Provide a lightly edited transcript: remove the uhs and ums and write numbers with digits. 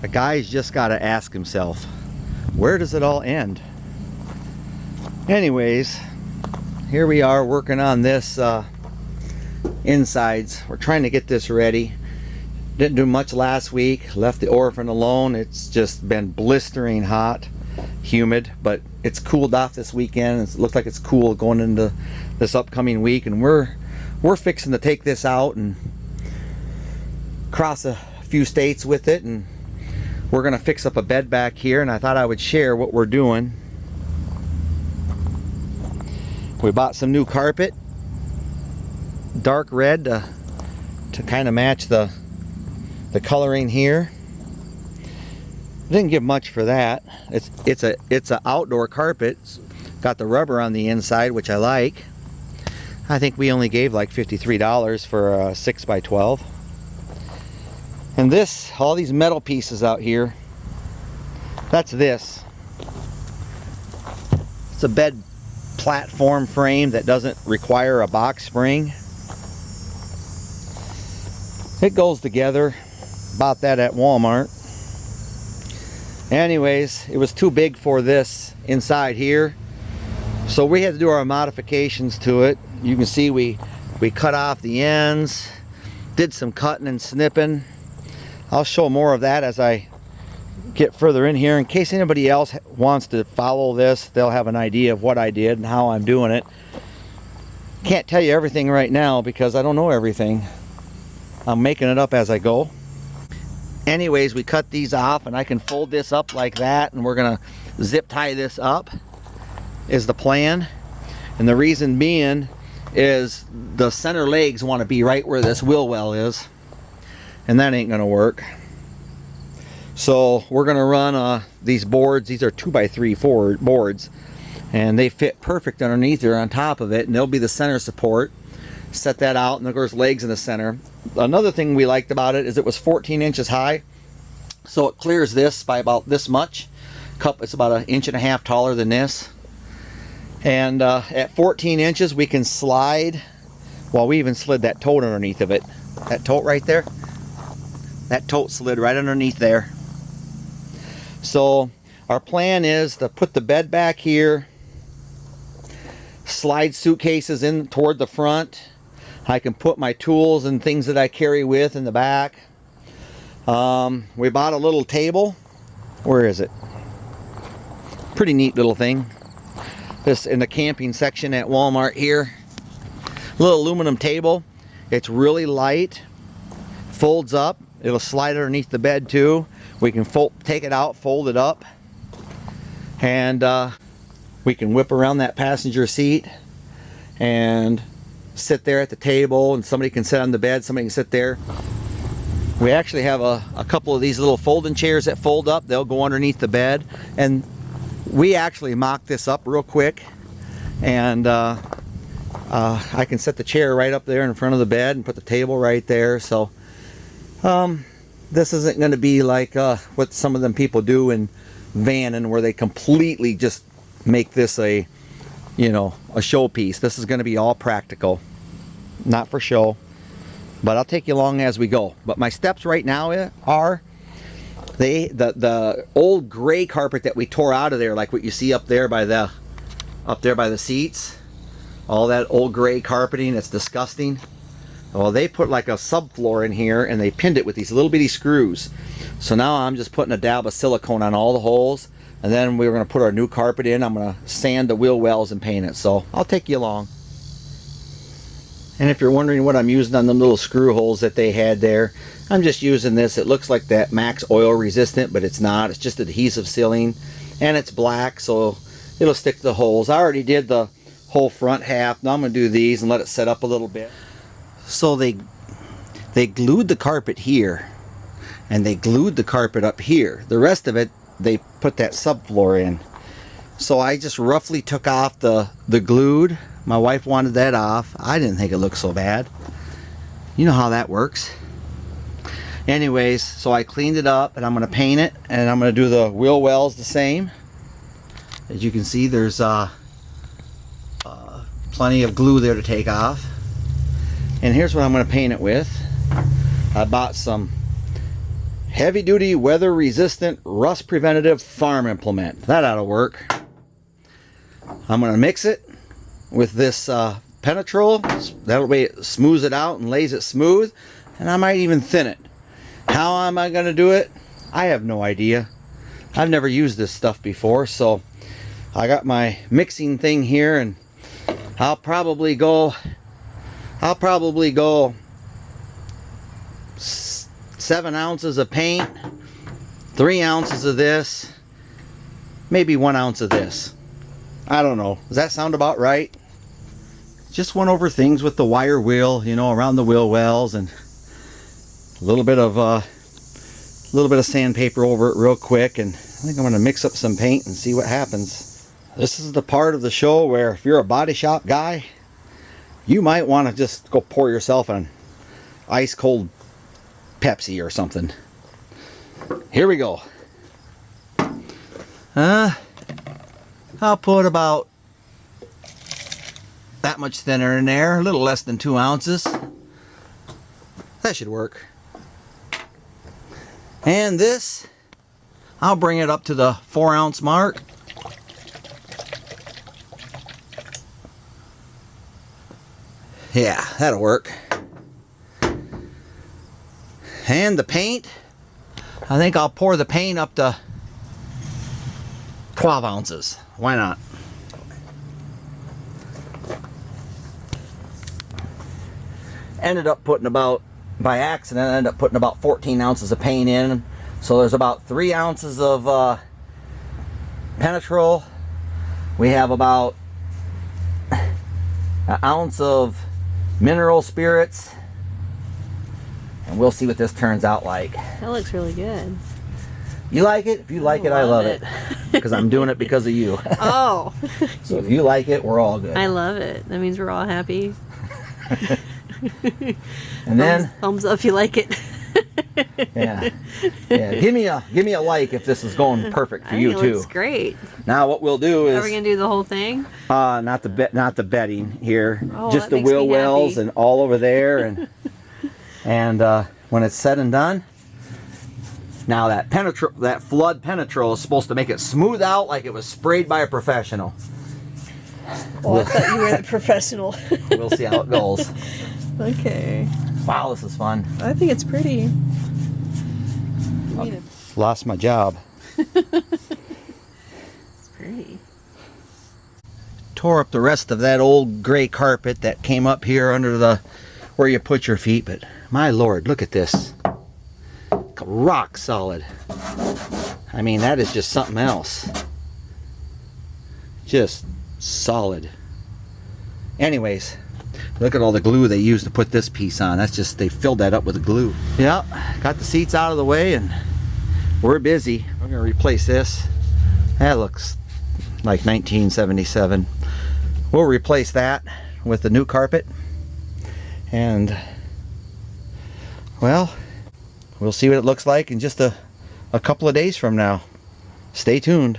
A guy's just got to ask himself, where does it all end? Anyways, here we are working on this insides. We're trying to get this ready. Didn't do much last week. Left the Orphan alone. It's just been blistering hot, humid, but it's cooled off this weekend. It looks like it's cool going into this upcoming week, and we're fixing to take this out and cross a few states with it, and we're gonna fix up a bed back here, and I thought I would share what we're doing. We bought some new carpet, dark red to kind of match the coloring here. Didn't give much for that. It's a outdoor carpet. It's got the rubber on the inside, which I like. I think we only gave like $53 for a 6x12. And this, all these metal pieces out here, that's this. It's a bed platform frame that doesn't require a box spring. It goes together. Bought that at Walmart. Anyways, it was too big for this inside here, so we had to do our modifications to it. You can see we cut off the ends, did some cutting and snipping. I'll show more of that as I get further in here. In case anybody else wants to follow this, they'll have an idea of what I did and how I'm doing it. Can't tell you everything right now because I don't know everything. I'm making it up as I go. Anyways, we cut these off, and I can fold this up like that, and we're gonna zip tie this up is the plan. And the reason being is the center legs want to be right where this wheel well is, and that ain't gonna work. So we're gonna run these boards. These are 2x3 boards, and they fit perfect underneath or on top of it, and they'll be the center support. Set that out, and there's legs in the center. Another thing we liked about it is it was 14 inches high, so it clears this by about this much. Cup, it's about 1.5 inches taller than this, and at 14 inches we can slide. Well, we even slid that tote underneath of it. That tote right there, that tote slid right underneath there. So our plan is to put the bed back here, slide suitcases in toward the front. I can put my tools and things that I carry with in the back. We bought a little table. Where is it? Pretty neat little thing. This in the camping section at Walmart here. Little aluminum table. It's really light. Folds up. It'll slide underneath the bed too. We can take it out, fold it up, and we can whip around that passenger seat and sit there at the table, and somebody can sit on the bed, somebody can sit there. We actually have a couple of these little folding chairs that fold up. They'll go underneath the bed, and we actually mocked this up real quick, and I can set the chair right up there in front of the bed and put the table right there. So this isn't going to be like what some of them people do in Vannon, where they completely just make this a showpiece. This is going to be all practical, not for show, but I'll take you along as we go. But my steps right now are the old gray carpet that we tore out of there, like what you see up there by the seats, all that old gray carpeting. It's disgusting. Well, they put like a subfloor in here, and they pinned it with these little bitty screws. So now I'm just putting a dab of silicone on all the holes, and then we're going to put our new carpet in. I'm going to sand the wheel wells and paint it. So I'll take you along. And if you're wondering what I'm using on the little screw holes that they had there, I'm just using this. It looks like that Max oil resistant, but it's not. It's just adhesive sealing, and it's black, so it'll stick to the holes. I already did the whole front half. Now I'm going to do these and let it set up a little bit. So they glued the carpet here, and they glued the carpet up here. The rest of it, they put that subfloor in. So I just roughly took off the glued. My wife wanted that off. I didn't think it looked so bad. You know how that works. Anyways, so I cleaned it up, and I'm going to paint it, and I'm going to do the wheel wells the same. As you can see, there's plenty of glue there to take off. And here's what I'm going to paint it with. I bought some Heavy duty, weather resistant, rust preventative farm implement. That ought to work. I'm going to mix it with this Penetrol. That way it smooths it out and lays it smooth. And I might even thin it. How am I going to do it? I have no idea. I've never used this stuff before, so I got my mixing thing here, and I'll probably go 7 ounces of paint, 3 ounces of this, maybe 1 ounce of this. I don't know. Does that sound about right? Just went over things with the wire wheel, you know, around the wheel wells, and a little bit of sandpaper over it real quick, and I think I'm going to mix up some paint and see what happens. This is the part of the show where if you're a body shop guy, you might want to just go pour yourself an ice cold Pepsi or something. Here we go. I'll put about that much thinner in there, a little less than 2 ounces. That should work. And this, I'll bring it up to the 4 ounce mark. Yeah, that'll work. And the paint, I think I'll pour the paint up to 12 ounces. Why not? Ended up putting about, by accident, I ended up putting about 14 ounces of paint in. So there's about 3 ounces of Penetrol. We have about an ounce of mineral spirits. And we'll see what this turns out like. That looks really good. You like it? If you like it, I love it. Because I'm doing it because of you. Oh. So if you like it, we're all good. I love it. That means we're all happy. And then thumbs up if you like it. yeah. Give me a like if this is going perfect for you too. Looks great. Now what we'll do is, are we gonna do the whole thing? not the bedding here, Oh, just that the makes me wheel wells happy. and all over there, and and when it's said and done, now that flood Penetrol is supposed to make it smooth out like it was sprayed by a professional. Oh, I thought you were the professional. We'll see how it goes. Okay. Wow, this is fun. I think it's pretty. Lost my job. It's pretty. Tore up the rest of that old gray carpet that came up here under the where you put your feet, but my lord, look at this. Rock solid. I mean, that is just something else. Just solid. Anyways, look at all the glue they used to put this piece on. That's just, they filled that up with the glue. Yeah, got the seats out of the way and we're busy. We're gonna replace this. That looks like 1977. We'll replace that with the new carpet. And well, we'll see what it looks like in just a couple of days from now. Stay tuned.